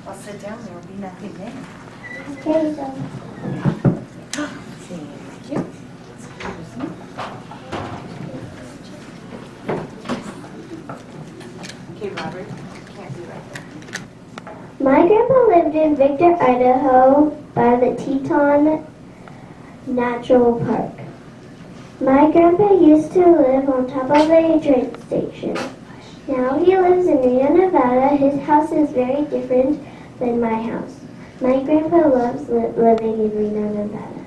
I'll sit down, there will be nothing there. Okay, so. Thank you. Excuse me. Okay, Robert, can't be right there. My grandpa lived in Victor, Idaho by the Teton Natural Park. My grandpa used to live on top of a train station. Now he lives in Reno, Nevada. His house is very different than my house. My grandpa loves living in Reno, Nevada.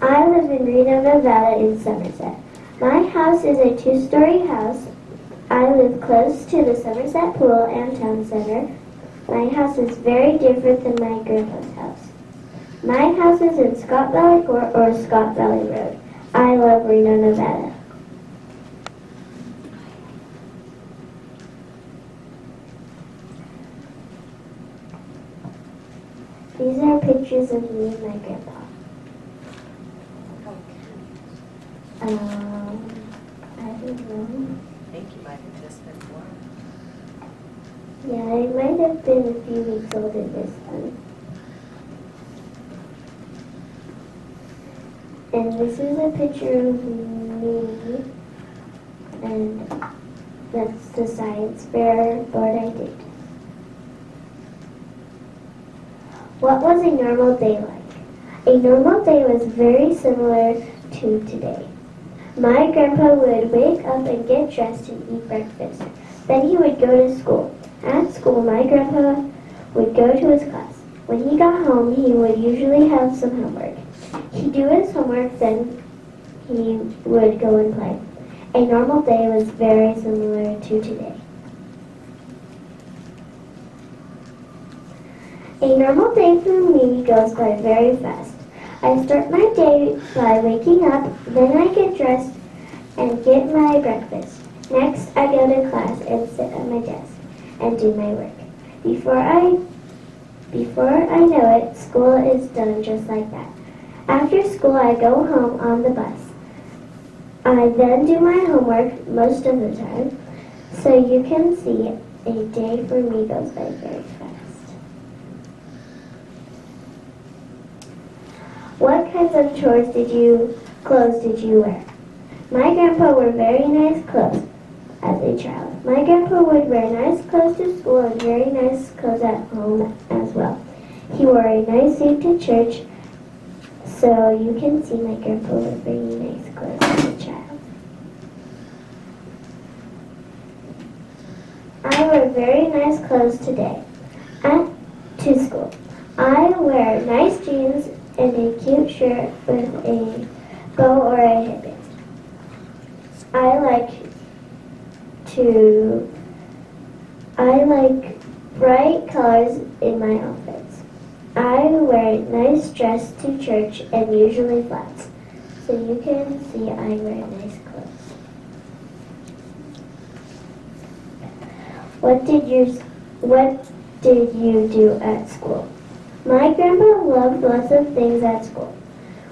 I live in Reno, Nevada in Somerset. My house is a 2-story house. I live close to the Somerset Pool and Town Center. My house is very different than my grandpa's house. My house is in Scott Valley Court or Scott Valley Road. I love Reno, Nevada. These are pictures of me and my grandpa. I don't know. I think you might have just been born. Yeah, I might have been a few weeks old at this time. And this is a picture of me, and that's the science fair board I did. What was a normal day like? A normal day was very similar to today. My grandpa would wake up and get dressed and eat breakfast. Then he would go to school. At school, my grandpa would go to his class. When he got home, he would usually have some homework. He'd do his homework, then he would go and play. A normal day was very similar to today. A normal day for me goes by very fast. I start my day by waking up, then I get dressed and get my breakfast. Next, I go to class and sit at my desk and do my work. Before I know it, school is done just like that. After school, I go home on the bus. I then do my homework most of the time, so you can see a day for me goes by very fast. What kinds of clothes did you wear? My grandpa wore very nice clothes as a child. My grandpa would wear nice clothes to school and very nice clothes at home as well. He wore a nice suit to church, so you can see my grandpa wore very nice clothes as a child. I wear very nice clothes today to school. I wear nice jeans and a cute shirt with a bow or a headband. I like bright colors in my outfits. I wear a nice dress to church and usually flats. So you can see I wear nice clothes. What did you do at school? My grandpa loved lots of things at school.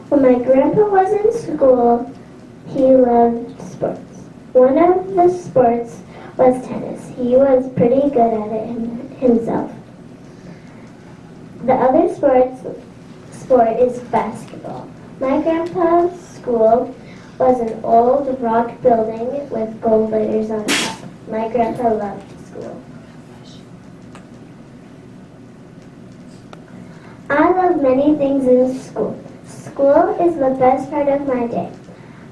When my grandpa was in school, he loved sports. One of the sports was tennis. He was pretty good at it himself. The other sport is basketball. My grandpa's school was an old rock building with gold letters on top. My grandpa loved school. I love many things in school. School is the best part of my day.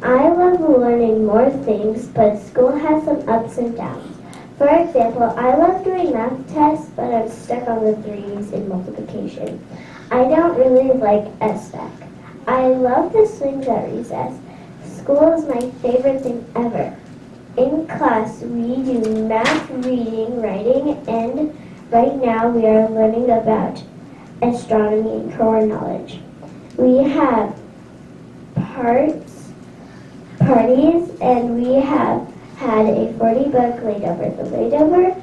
I love learning more things, but school has some ups and downs. For example, I love doing math tests, but I'm stuck on the 3's in multiplication. I don't really like SBAC. I love the swings at recess. School is my favorite thing ever. In class, we do math, reading, writing, and right now we are learning about astronomy and core knowledge. We have parties, and we have had a 40-book layover. The layover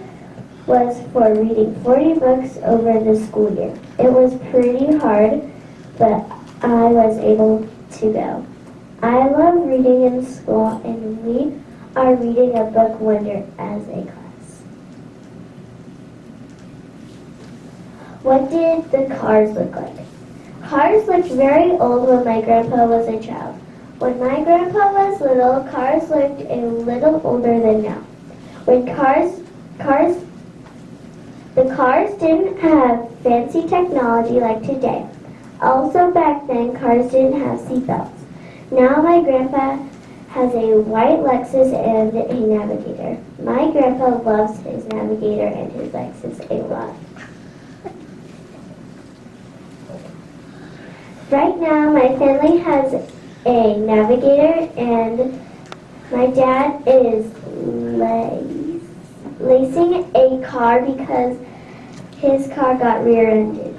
was for reading 40 books over the school year. It was pretty hard, but I was able to go. I love reading in school, and we are reading a book wonder as a class. What did the cars look like? Cars looked very old when my grandpa was a child. When my grandpa was little, cars looked a little older than now. When the cars didn't have fancy technology like today. Also back then, cars didn't have seatbelts. Now my grandpa has a white Lexus and a Navigator. My grandpa loves his Navigator and his Lexus a lot. Right now, my family has a Navigator and my dad is lacing a car because his car got rear-ended.